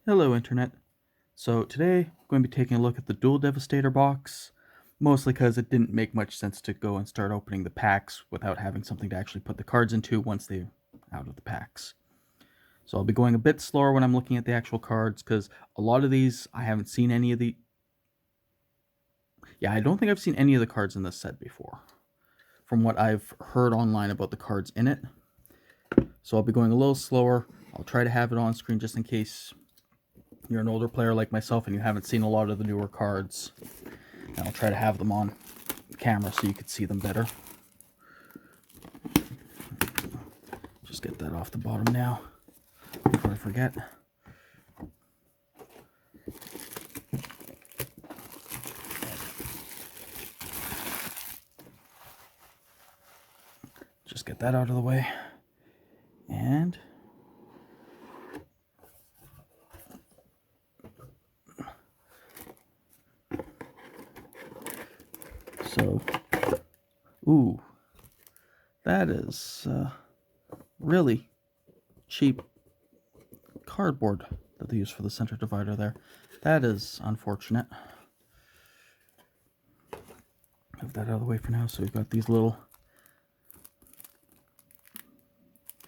Hello Internet. So today I'm going to be taking a look at the Duel Devastator box, mostly because it didn't make much sense to go and start opening the packs without having something to actually put the cards into once they're out of the packs. So I'll be going a bit slower when I'm looking at the actual cards because a lot of these I haven't seen any of the... Yeah, I don't think I've seen any of the cards in this set before, from what I've heard online about the cards in it. So I'll be going a little slower. I'll try to have it on screen just in case you're an older player like myself and you haven't seen a lot of the newer cards. And I'll try to have them on camera so you can see them better. Just get that off the bottom now before I forget. Just get that out of the way. And so, ooh, that is really cheap cardboard that they use for the center divider there. That is unfortunate. Move that out of the way for now. So we've got these little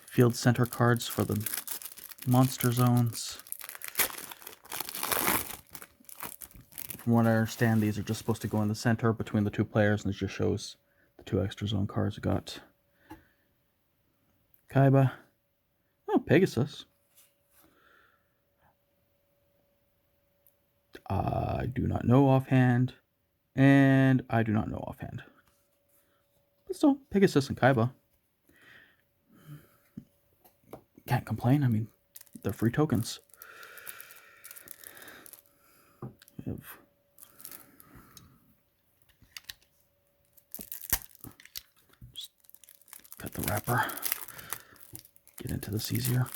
field center cards for the monster zones. From what I understand, these are just supposed to go in the center between the two players, and it just shows the two extra zone cards. We got Kaiba. Oh, Pegasus. I do not know offhand, and I do not know offhand. But still, Pegasus and Kaiba. Can't complain. I mean, they're free tokens. We have just cut the wrapper. Get into this easier.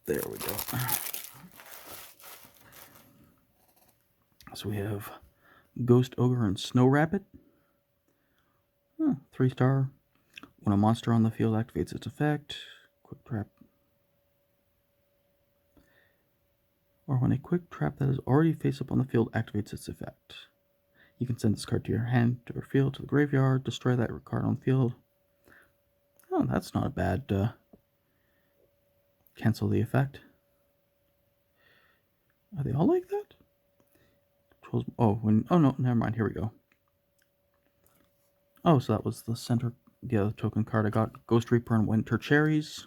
There we go. So we have Ghost Ogre and Snow Rabbit. 3-star. When a monster on the field activates its effect, quick trap. Or when a quick trap that is already face up on the field activates its effect. You can send this card to your hand, to your field, to the graveyard, destroy that card on the field. Oh, that's not a bad cancel the effect. Are they all like that? Oh, no, never mind. Here we go. Oh, so that was the center, the other token card I got. Ghost Reaper and Winter Cherries.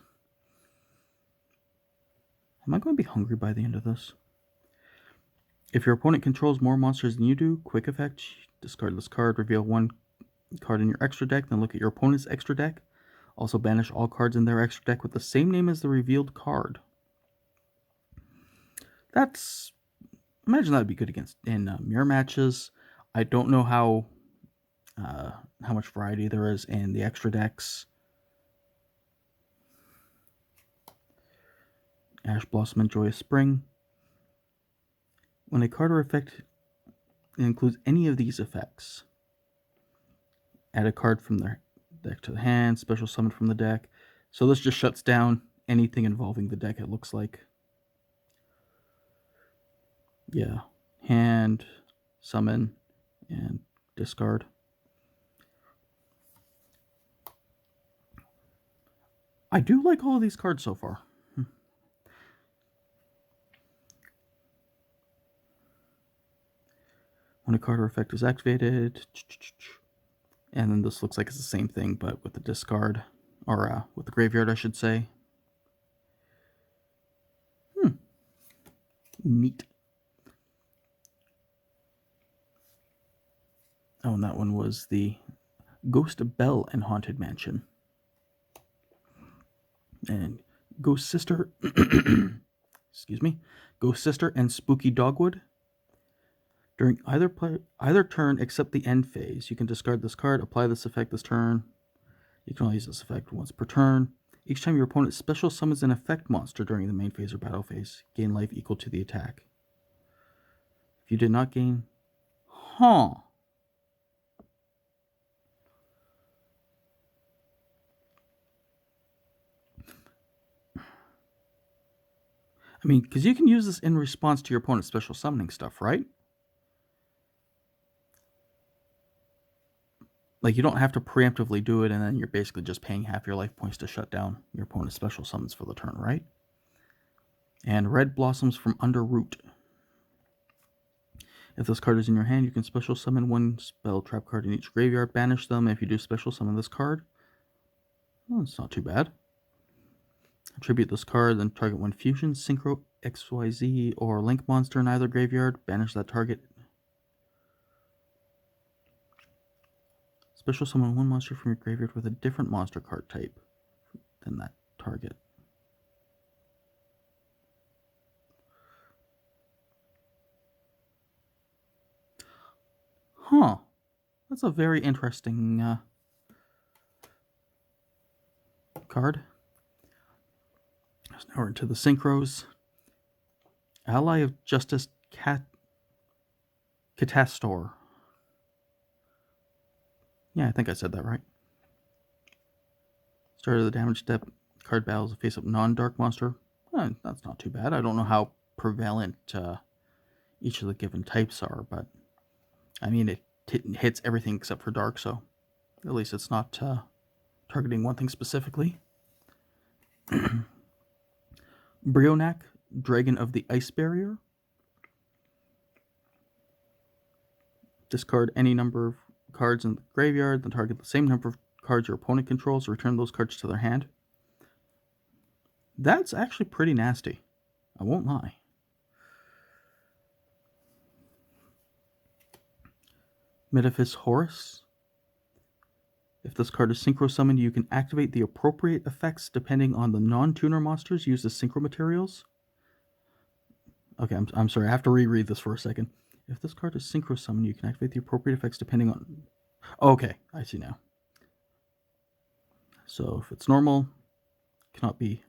Am I going to be hungry by the end of this? If your opponent controls more monsters than you do, quick effect, discard this card, reveal one card in your extra deck, then look at your opponent's extra deck. Also banish all cards in their extra deck with the same name as the revealed card. That's... imagine that would be good against in mirror matches. I don't know how much variety there is in the extra decks. Ash Blossom and Joyous Spring. When a card or effect includes any of these effects, add a card from their deck to the hand, special summon from the deck. So this just shuts down anything involving the deck, it looks like. Yeah, hand, summon, and discard. I do like all of these cards so far. When a card or effect is activated, and then this looks like it's the same thing, but with the discard, or with the graveyard, I should say. Neat. Oh, and that one was the Ghost Bell and Haunted Mansion. And Ghost Sister, excuse me, Ghost Sister and Spooky Dogwood. During either turn except the end phase, you can discard this card, apply this effect this turn. You can only use this effect once per turn. Each time your opponent special summons an effect monster during the main phase or battle phase, gain life equal to the attack. If you did not gain... I mean, because you can use this in response to your opponent's special summoning stuff, right? Like, you don't have to preemptively do it, and then you're basically just paying half your life points to shut down your opponent's special summons for the turn, right? And Red Blossoms from Under Root. If this card is in your hand, you can special summon one spell trap card in each graveyard, banish them. If you do special summon this card, well, it's not too bad. Attribute this card, then target one fusion, synchro, XYZ, or link monster in either graveyard, banish that target. Special summon one monster from your graveyard with a different monster card type than that target. Huh. That's a very interesting card. So now we're into the synchros. Ally of Justice Catastor. Yeah, I think I said that right. Start of the damage step. Card battles a face-up non-dark monster. That's not too bad. I don't know how prevalent each of the given types are, but I mean, it hits everything except for dark, so at least it's not targeting one thing specifically. Brionac, Dragon of the Ice Barrier. Discard any number of cards in the graveyard, then target the same number of cards your opponent controls, return those cards to their hand. That's actually pretty nasty. I won't lie. Metaphys Horus. If this card is synchro summoned, you can activate the appropriate effects depending on the non-tuner monsters used as synchro materials. Okay, I'm sorry, I have to reread this for a second. If this card is synchro summoned, you can activate the appropriate effects depending on... Okay, I see now. So if it's normal, cannot be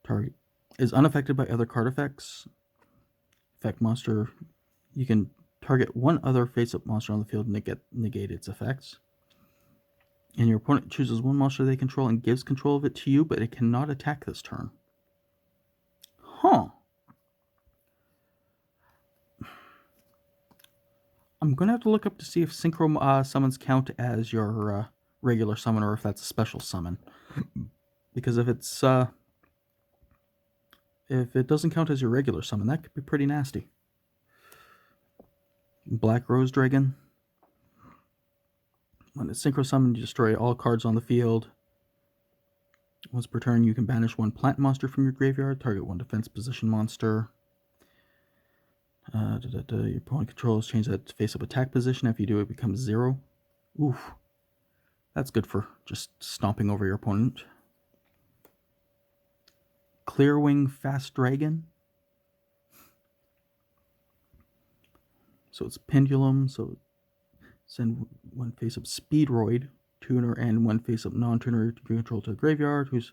target, is unaffected by other card effects. Effect monster, you can target one other face-up monster on the field and negate its effects. And your opponent chooses one monster they control and gives control of it to you, but it cannot attack this turn. Huh. I'm going to have to look up to see if synchro summons count as your regular summon or if that's a special summon. Because if it's if it doesn't count as your regular summon, that could be pretty nasty. Black Rose Dragon. When it's synchro summoned, you destroy all cards on the field. Once per turn, you can banish one plant monster from your graveyard, target one defense position monster. Your opponent controls change that to face-up attack position. If you do, it becomes 0. Oof. That's good for just stomping over your opponent. Clearwing Fast Dragon. So it's Pendulum, so send one face-up Speedroid, tuner, and one face-up non-tuner to control to the graveyard, whose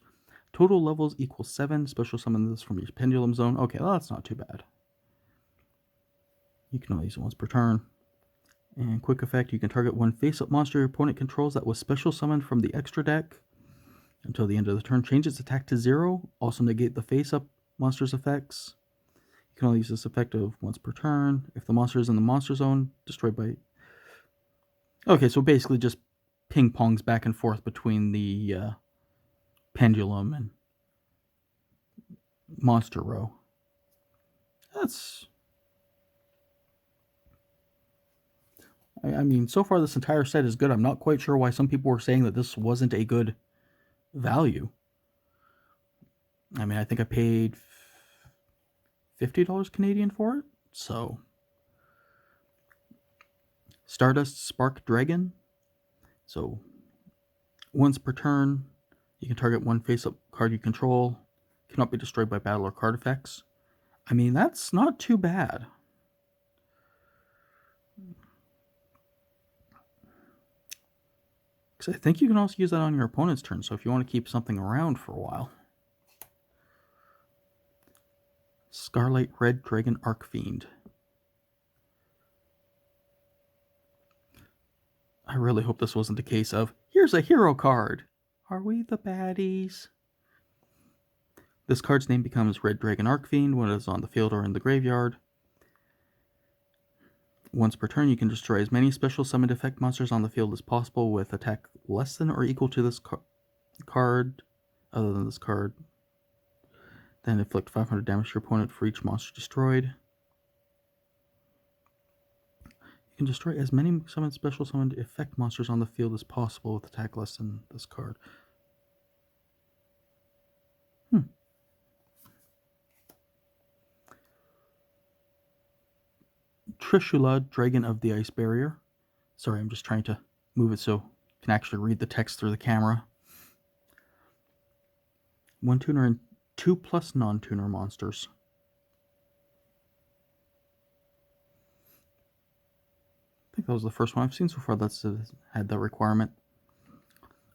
total levels equal 7. Special summon this from your Pendulum zone. Okay, well, that's not too bad. You can only use it once per turn. And quick effect, you can target one face-up monster your opponent controls that was special summoned from the extra deck until the end of the turn. Change its attack to 0. Also negate the face-up monster's effects. You can only use this effect of once per turn. If the monster is in the monster zone, destroyed by... Okay, so basically just ping-pongs back and forth between the Pendulum and monster row. That's... I mean, so far this entire set is good. I'm not quite sure why some people were saying that this wasn't a good value. I mean, I think I paid $50 Canadian for it. So, Stardust Spark Dragon. So, once per turn, you can target one face-up card you control. Cannot be destroyed by battle or card effects. I mean, that's not too bad. Because I think you can also use that on your opponent's turn, so if you want to keep something around for a while. Scarlet Red Dragon Archfiend. I really hope this wasn't a case of, here's a hero card. Are we the baddies? This card's name becomes Red Dragon Archfiend when it is on the field or in the graveyard. Once per turn, you can destroy as many special summoned effect monsters on the field as possible with attack less than or equal to this card, other than this card. Then inflict 500 damage to your opponent for each monster destroyed. You can destroy as many special summoned effect monsters on the field as possible with attack less than this card. Trishula, Dragon of the Ice Barrier. Sorry, I'm just trying to move it so you can actually read the text through the camera. 1 tuner and 2+ non-tuner monsters. I think that was the first one I've seen so far that's had that requirement.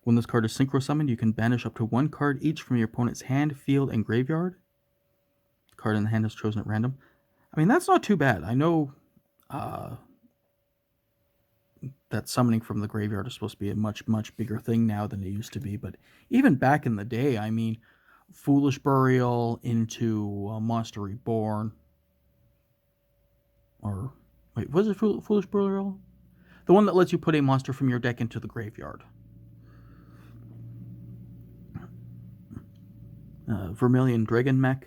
When this card is synchro summoned, you can banish up to 1 card each from your opponent's hand, field, and graveyard. The card in the hand is chosen at random. I mean, that's not too bad. I know that summoning from the graveyard is supposed to be a much, much bigger thing now than it used to be. But even back in the day, I mean, Foolish Burial into Monster Reborn. Or, wait, was it Foolish Burial? The one that lets you put a monster from your deck into the graveyard. Vermilion Dragon Mech.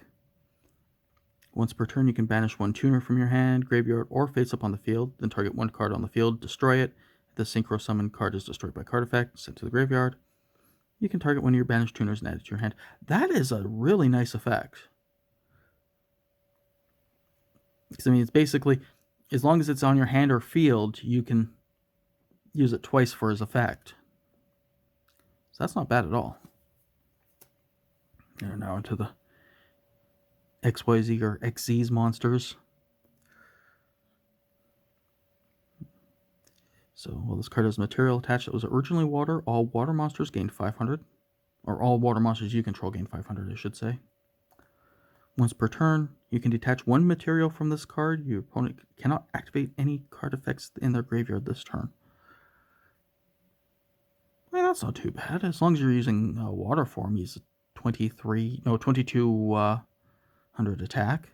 Once per turn, you can banish 1 tuner from your hand, graveyard, or face up on the field. Then target 1 card on the field, destroy it. If the synchro summon card is destroyed by card effect, sent to the graveyard. You can target 1 of your banished tuners and add it to your hand. That is a really nice effect. Because, I mean, it's basically, as long as it's on your hand or field, you can use it twice for his effect. So that's not bad at all. And now into the XYZ or XZ's monsters. So, well, this card has material attached that was originally water. All water monsters gain 500. Or all water monsters you control gain 500, I should say. Once per turn, you can detach 1 material from this card. Your opponent cannot activate any card effects in their graveyard this turn. I mean, that's not too bad. As long as you're using water form, he's 2200 attack.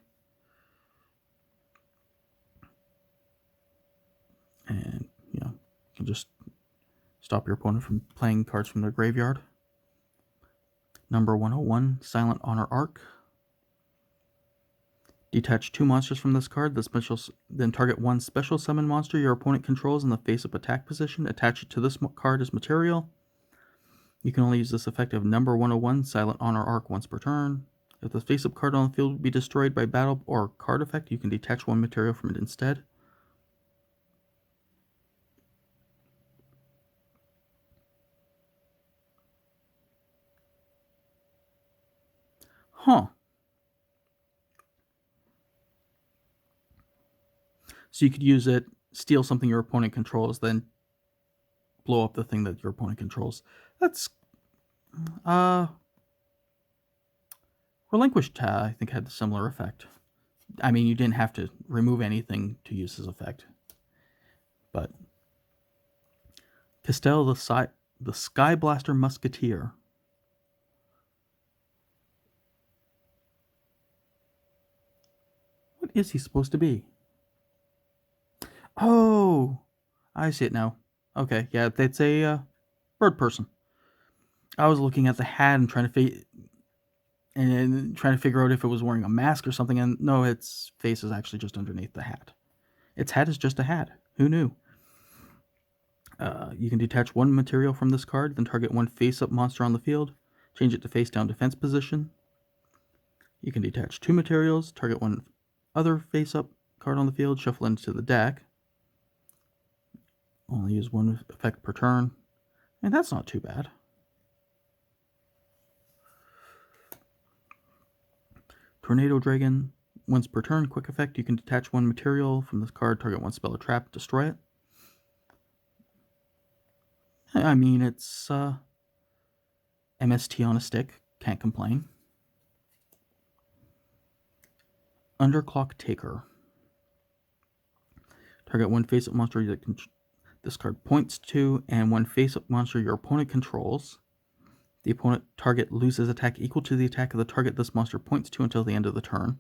And, you know, you can just stop your opponent from playing cards from their graveyard. Number 101, Silent Honor Arc. Detach 2 monsters from this card. Then target 1 special summon monster your opponent controls in the face-up attack position. Attach it to this card as material. You can only use this effect of number 101, Silent Honor Arc, once per turn. If the face-up card on the field would be destroyed by battle or card effect, you can detach 1 material from it instead. Huh. So you could use it, steal something your opponent controls, then blow up the thing that your opponent controls. That's Relinquished, I think, had a similar effect. I mean, you didn't have to remove anything to use this effect. But Castel, the Sky Blaster Musketeer. What is he supposed to be? Oh, I see it now. Okay, yeah, it's a bird person. I was looking at the hat and trying to figure out if it was wearing a mask or something, and no, its face is actually just underneath the hat. Its hat is just a hat. Who knew? You can detach 1 material from this card, then target 1 face-up monster on the field. Change it to face-down defense position. You can detach 2 materials, target 1 other face-up card on the field, shuffle into the deck. Only use 1 effect per turn. And that's not too bad. Tornado Dragon. Once per turn, quick effect. You can detach 1 material from this card, target 1 spell or trap, destroy it. I mean, it's MST on a stick. Can't complain. Underclock Taker. Target 1 face-up monster that this card points to, and 1 face-up monster your opponent controls. The opponent target loses attack equal to the attack of the target this monster points to until the end of the turn.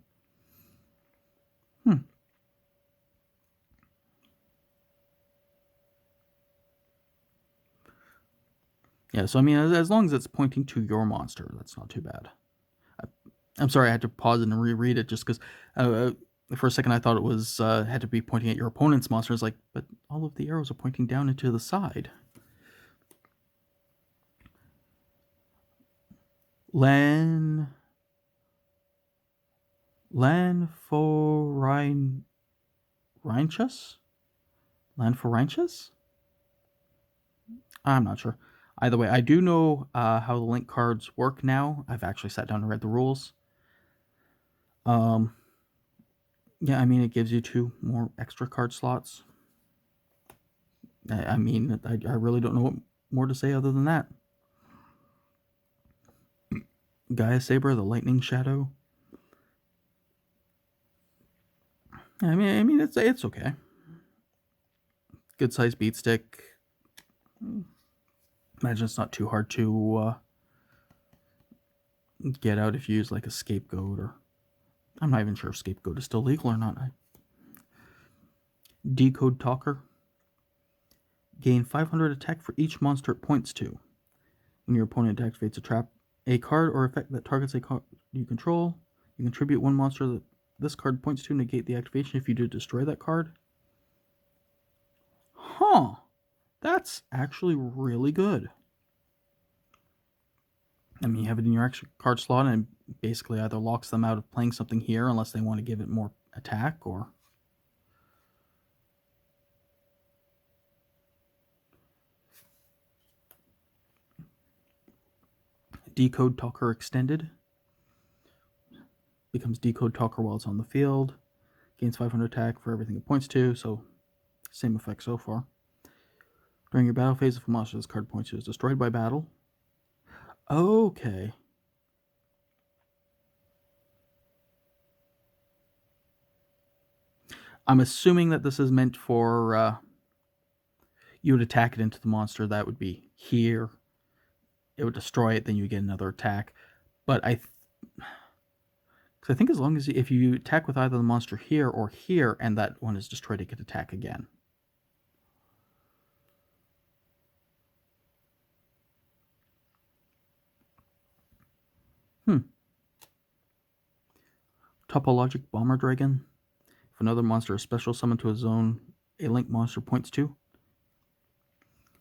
Yeah, so I mean, as long as it's pointing to your monster, that's not too bad. I'm sorry, I had to pause and reread it just because for a second I thought it was had to be pointing at your opponent's monster. It's like, but all of the arrows are pointing down and to the side. Lanforinchus? Lanforinchus? I'm not sure. Either way, I do know how the link cards work now. I've actually sat down and read the rules. Yeah, I mean, it gives you 2 more extra card slots. I mean, I really don't know what more to say other than that. Gaia Saber, the Lightning Shadow. I mean, it's okay. Good size beat stick. Imagine it's not too hard to get out if you use like a Scapegoat, or I'm not even sure if Scapegoat is still legal or not. Decode Talker. Gain 500 attack for each monster it points to. When your opponent activates a card or effect that targets a card you control, you contribute 1 monster that this card points to, negate the activation if you do destroy that card. Huh. That's actually really good. I mean, you have it in your extra card slot and it basically either locks them out of playing something here unless they want to give it more attack, or... Decode Talker Extended. Becomes Decode Talker while it's on the field. Gains 500 attack for everything it points to, so same effect so far. During your battle phase, if a monster this card points to is destroyed by battle. Okay. I'm assuming that this is meant for you would attack it into the monster. That would be here. It would destroy it, then you get another attack. But I think as long as if you attack with either the monster here or here and that one is destroyed, it could attack again. Topologic Bomber Dragon. If another monster is special summoned to a zone a link monster points to,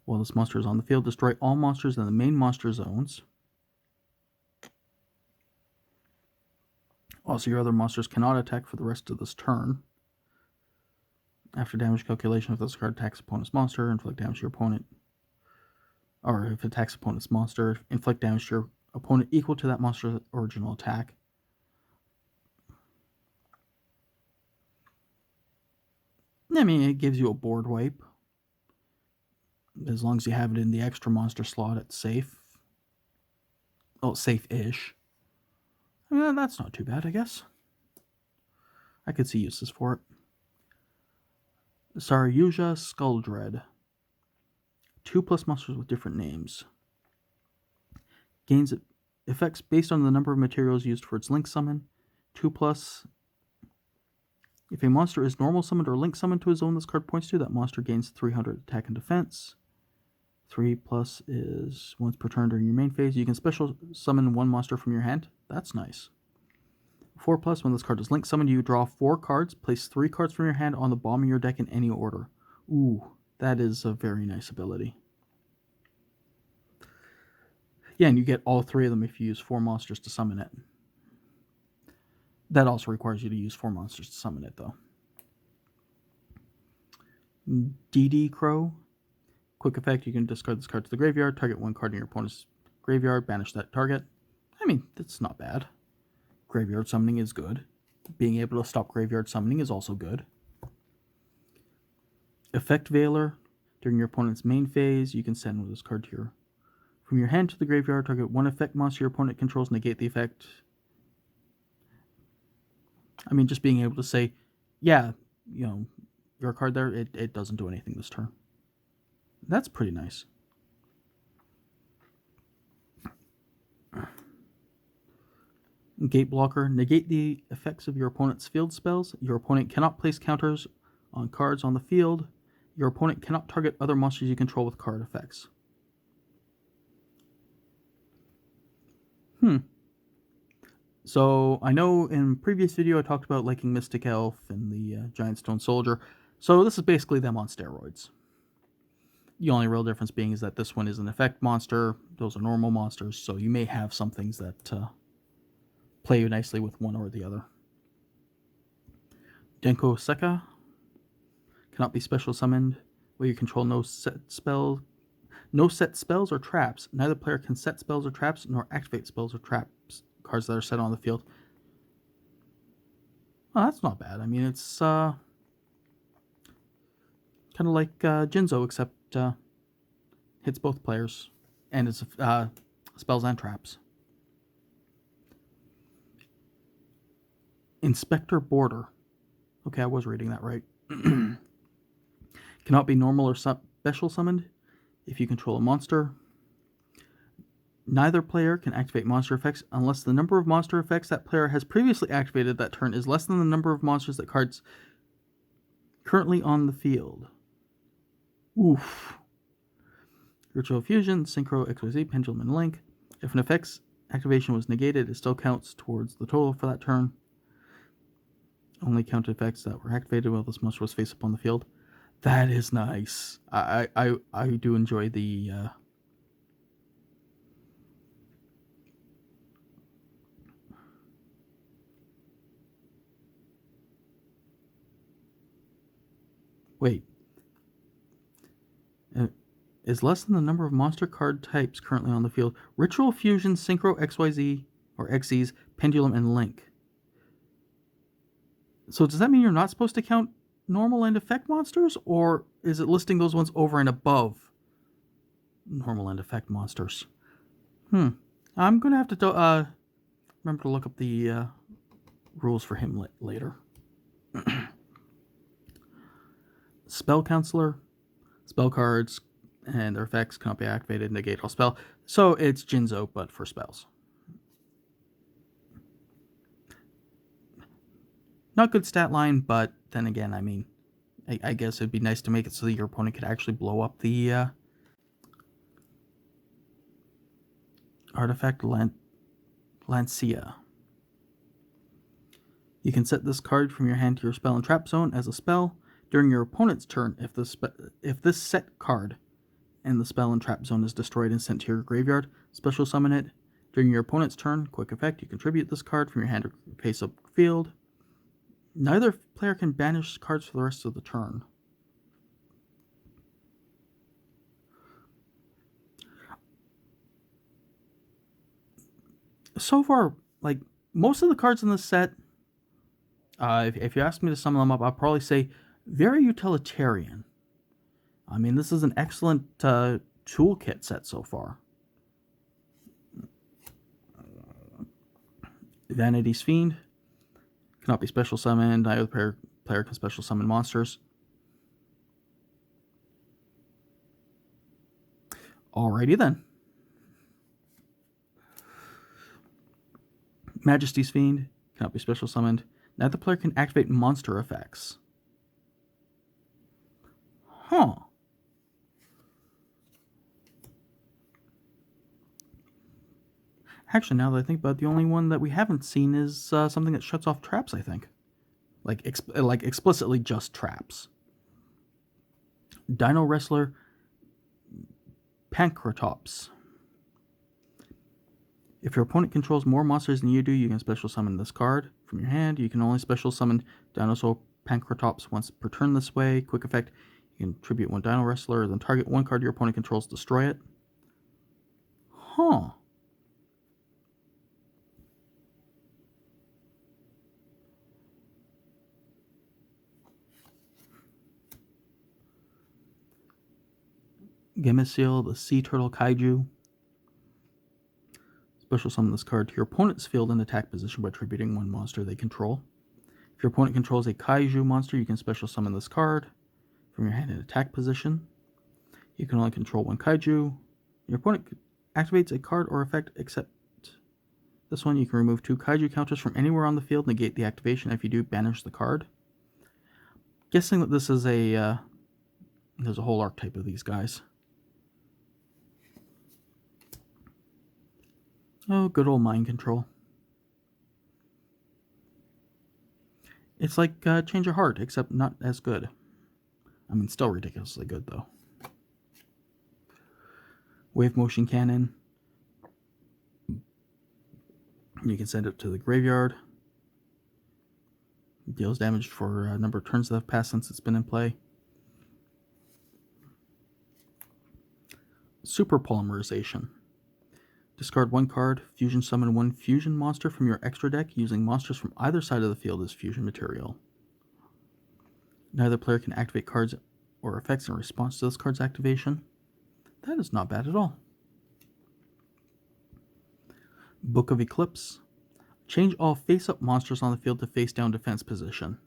while this monster is on the field, destroy all monsters in the main monster zones. Also, your other monsters cannot attack for the rest of this turn. After damage calculation, if this card attacks opponent's monster, inflict damage to your opponent. Or if it attacks opponent's monster, inflict damage to your opponent equal to that monster's original attack. I mean, it gives you a board wipe. As long as you have it in the extra monster slot, it's safe. Oh, safe-ish. I mean, that's not too bad, I guess. I could see uses for it. Saryuja Skulldread. 2+ monsters with different names. Gains effects based on the number of materials used for its link summon. 2+. If a monster is normal summoned or link summoned to a zone this card points to, that monster gains 300 attack and defense. 3+ is once per turn during your main phase. You can special summon 1 monster from your hand. That's nice. 4+, when this card is link summoned, you draw 4 cards. Place 3 cards from your hand on the bottom of your deck in any order. Ooh, that is a very nice ability. Yeah, and you get all 3 of them if you use 4 monsters to summon it. That also requires you to use 4 monsters to summon it, though. DD Crow. Quick effect, you can discard this card to the graveyard, target 1 card in your opponent's graveyard, banish that target. I mean, that's not bad. Graveyard summoning is good. Being able to stop graveyard summoning is also good. Effect Veiler. During your opponent's main phase, you can send this card to from your hand to the graveyard, target 1 effect monster your opponent controls, negate the effect. I mean, just being able to say, yeah, you know, your card there, it doesn't do anything this turn. That's pretty nice. Gate blocker. Negate the effects of your opponent's field spells. Your opponent cannot place counters on cards on the field. Your opponent cannot target other monsters you control with card effects. So I know in previous video I talked about liking Mystic Elf and the Giant Stone Soldier. So this is basically them on steroids. The only real difference being is that this one is an effect monster. Those are normal monsters. So you may have some things that play nicely with one or the other. Denko Seka cannot be special summoned where you control no set spells or traps. Neither player can set spells or traps nor activate spells or traps cards that are set on the field. Oh, that's not bad. I mean, it's kind of like Jinzo, except hits both players and it's spells and traps. Inspector Border. Okay, I was reading that right. Cannot be normal or special summoned if you control a monster. Neither player can activate monster effects unless the number of monster effects that player has previously activated that turn is less than the number of monsters that cards currently on the field. Oof. Virtual Fusion, Synchro, XYZ, Pendulum, and Link. If an effect's activation was negated, it still counts towards the total for that turn. Only count effects that were activated while this monster was face up on the field. That is nice. I do enjoy the wait. Is less than the number of monster card types currently on the field. Ritual Fusion, Synchro, XYZ, or XZ's, Pendulum, and Link. So does that mean you're not supposed to count normal and effect monsters? Or is it listing those ones over and above normal and effect monsters? I'm going to have to remember to look up the rules for him later. Spell Counselor. Spell cards and their effects cannot be activated, negate all spell. So it's Jinzo, but for spells. Not good stat line, but then again, I mean, I guess it'd be nice to make it so that your opponent could actually blow up the artifact Lancia. You can set this card from your hand to your spell and trap zone as a spell during your opponent's turn if this set card and the spell and trap zone is destroyed and sent to your graveyard. Special summon it. During your opponent's turn, quick effect, you contribute this card from your hand to face-up field. Neither player can banish cards for the rest of the turn. So far, like, most of the cards in this set, if you ask me to sum them up, I'll probably say very utilitarian. I mean, this is an excellent toolkit set so far. Vanity's Fiend. Cannot be special summoned. Neither player can special summon monsters. Alrighty then. Majesty's Fiend. Cannot be special summoned. Neither player can activate monster effects. Huh. Actually, now that I think about it, the only one that we haven't seen is something that shuts off traps, I think. Like explicitly just traps. Dino Wrestler Pancratops. If your opponent controls more monsters than you do, you can special summon this card from your hand. You can only special summon Dinosaur Pancratops once per turn this way. Quick effect, you can tribute one Dino Wrestler, then target one card your opponent controls, destroy it. Huh. Gemesil, the Sea Turtle Kaiju. Special summon this card to your opponent's field in attack position by tributing one monster they control. If your opponent controls a Kaiju monster, you can special summon this card from your hand in attack position. You can only control one Kaiju. Your opponent activates a card or effect except This one, you can remove 2 kaiju counters from anywhere on the field, negate the activation. If you do, banish the card. Guessing that this is a, there's a whole archetype of these guys. Oh, good old mind control. It's like Change Your Heart, except not as good. I mean, still ridiculously good, though. Wave Motion Cannon. You can send it to the graveyard. Deals damage for a number of turns that have passed since it's been in play. Super Polymerization. Discard 1 card, fusion summon 1 fusion monster from your extra deck using monsters from either side of the field as fusion material. Neither player can activate cards or effects in response to this card's activation. That is not bad at all. Book of Eclipse. Change all face-up monsters on the field to face-down defense position.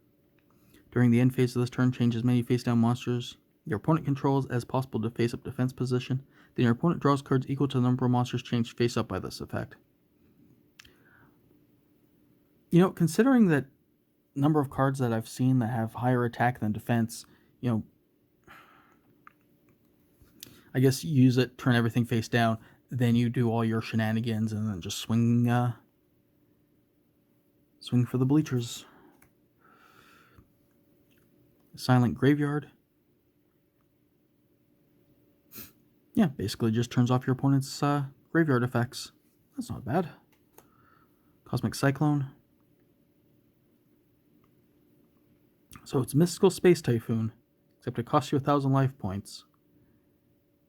During the end phase of this turn, change as many face-down monsters your opponent controls as possible to face-up defense position. Then your opponent draws cards equal to the number of monsters changed face-up by this effect. You know, considering that number of cards that I've seen that have higher attack than defense, you know, I guess use it, turn everything face down, then you do all your shenanigans and then just swing for the bleachers. Silent Graveyard. Yeah, basically just turns off your opponent's graveyard effects. That's not bad. Cosmic Cyclone. So it's Mystical Space Typhoon, except it costs you 1,000 life points.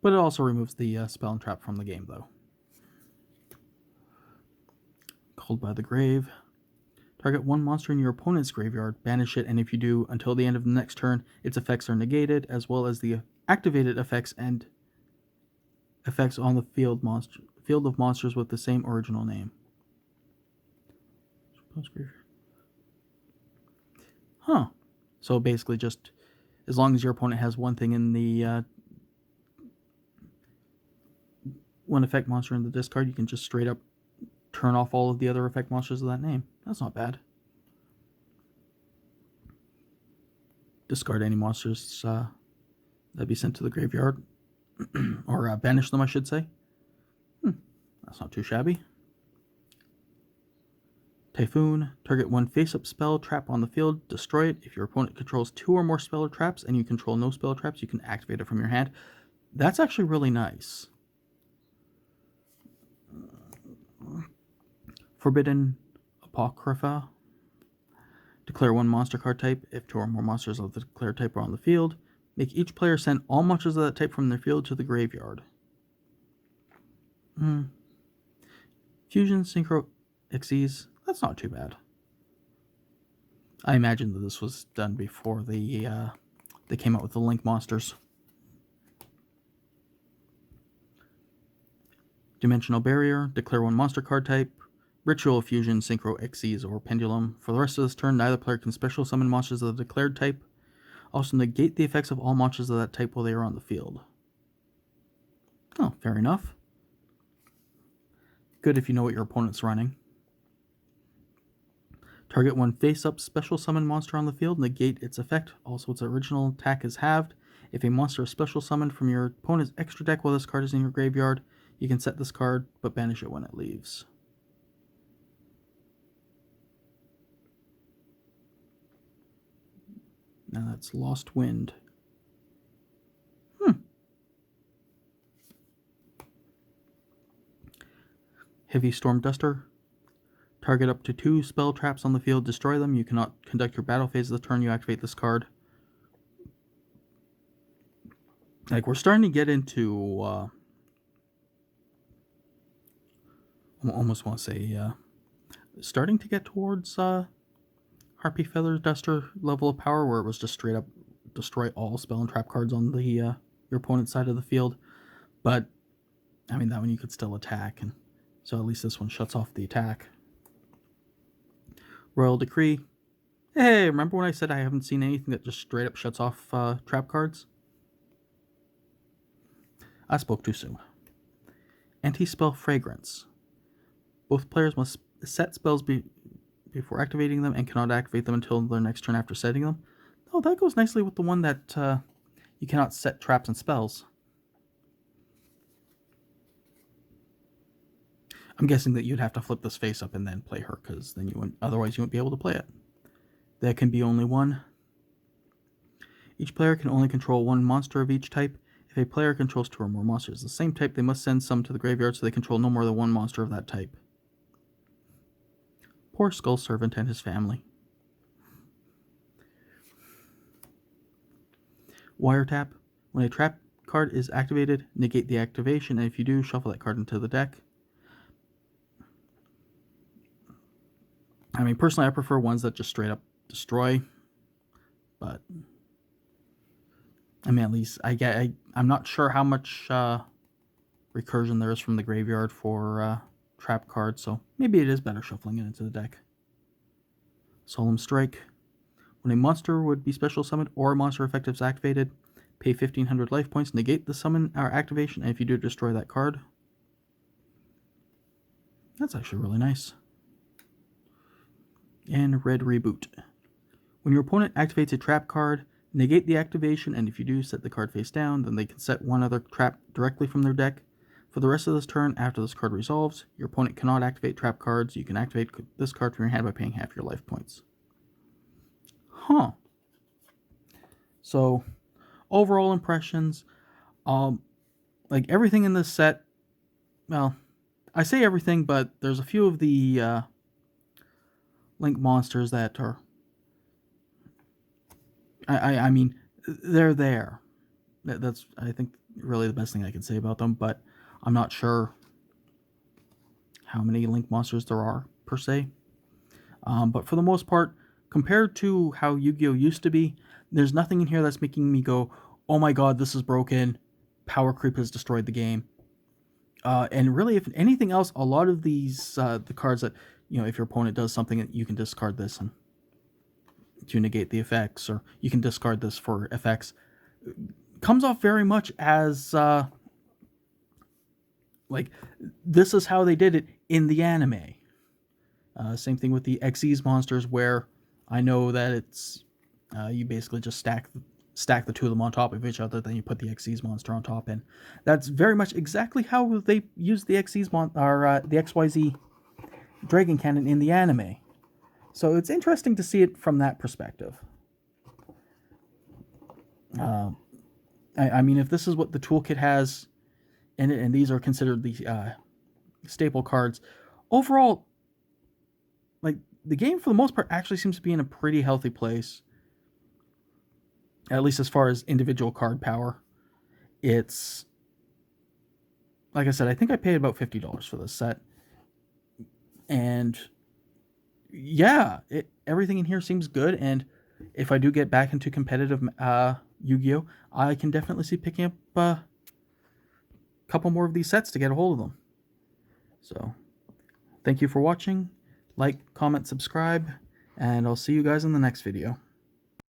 But it also removes the spell and trap from the game, though. Called by the Grave. Target 1 monster in your opponent's graveyard, banish it, and if you do, until the end of the next turn, its effects are negated, as well as the activated effects and effects on the field of monsters with the same original name. Huh. So basically just, as long as your opponent has one thing in the one effect monster in the discard, you can just straight up turn off all of the other effect monsters of that name. That's not bad. Discard any monsters that be sent to the graveyard. Or banish them, I should say. That's not too shabby. Typhoon. Target 1 face-up spell, trap on the field, destroy it. If your opponent controls 2 or more spell or traps, and you control no spell or traps, you can activate it from your hand. That's actually really nice. Forbidden Apocrypha. Declare 1 monster card type. If 2 or more monsters of the declared type are on the field, make each player send all monsters of that type from their field to the graveyard. Fusion Synchro Xyz. That's not too bad. I imagine that this was done before they came out with the Link monsters. Dimensional Barrier. Declare 1 monster card type. Ritual Fusion Synchro Xyz or Pendulum. For the rest of this turn, neither player can special summon monsters of the declared type. Also negate the effects of all monsters of that type while they are on the field. Oh, fair enough. Good if you know what your opponent's running. Target 1 face-up special summon monster on the field, negate its effect. Also, its original attack is halved. If a monster is special summoned from your opponent's extra deck while this card is in your graveyard, you can set this card, but banish it when it leaves. Now that's Lost Wind. Heavy Storm Duster. Target up to 2 spell traps on the field, destroy them. You cannot conduct your battle phase of the turn you activate this card. Like, we're starting to get into, I almost want to say, starting to get towards Harpy Feather Duster level of power, where it was just straight up destroy all spell and trap cards on the your opponent's side of the field. But, I mean, that one you could still attack, and so at least this one shuts off the attack. Royal Decree. Hey, remember when I said I haven't seen anything that just straight up shuts off trap cards? I spoke too soon. Anti-Spell Fragrance. Both players must set spells before activating them and cannot activate them until their next turn after setting them. Oh, that goes nicely with the one that you cannot set traps and spells. I'm guessing that you'd have to flip this face up and then play her, because then otherwise you wouldn't be able to play it. There can be only one. Each player can only control one monster of each type. If a player controls 2 or more monsters of the same type, they must send some to the graveyard so they control no more than one monster of that type. Poor Skull Servant and his family. Wiretap. When a trap card is activated, negate the activation, and if you do, shuffle that card into the deck. I mean, personally, I prefer ones that just straight up destroy, but I mean, at least I'm not sure how much recursion there is from the graveyard for trap cards, so maybe it is better shuffling it into the deck. Solemn Strike. When a monster would be special summoned or a monster effective is activated, pay 1,500 life points, negate the summon or activation, and if you do, destroy that card. That's actually really nice. And Red Reboot. When your opponent activates a trap card, negate the activation, and if you do, set the card face down. Then they can set one other trap directly from their deck. For the rest of this turn, after this card resolves, your opponent cannot activate trap cards. You can activate this card from your hand by paying half your life points. Huh. So, overall impressions, like everything in this set, well, I say everything, but there's a few of the Link monsters that are, I mean, they're there. That's, I think, really the best thing I can say about them, but I'm not sure how many Link monsters there are, per se. But for the most part, compared to how Yu-Gi-Oh! Used to be, there's nothing in here that's making me go, oh my god, this is broken, power creep has destroyed the game. And really, if anything else, a lot of these, the cards that, you know, if your opponent does something, you can discard this and to negate the effects, or you can discard this for effects, comes off very much as, like, this is how they did it in the anime. Same thing with the Xyz monsters, where I know that it's, you basically just stack the two of them on top of each other, then you put the Xyz monster on top, and that's very much exactly how they use the Xyz the XYZ Dragon Cannon in the anime. So it's interesting to see it from that perspective. I mean, if this is what the toolkit has in it, and these are considered the staple cards, overall, like, the game for the most part actually seems to be in a pretty healthy place. At least as far as individual card power. It's, like I said, I think I paid about $50 for this set. And yeah, everything in here seems good, and if I do get back into competitive Yu-Gi-Oh!, I can definitely see picking up a couple more of these sets to get a hold of them. So, thank you for watching. Like, comment, subscribe, and I'll see you guys in the next video.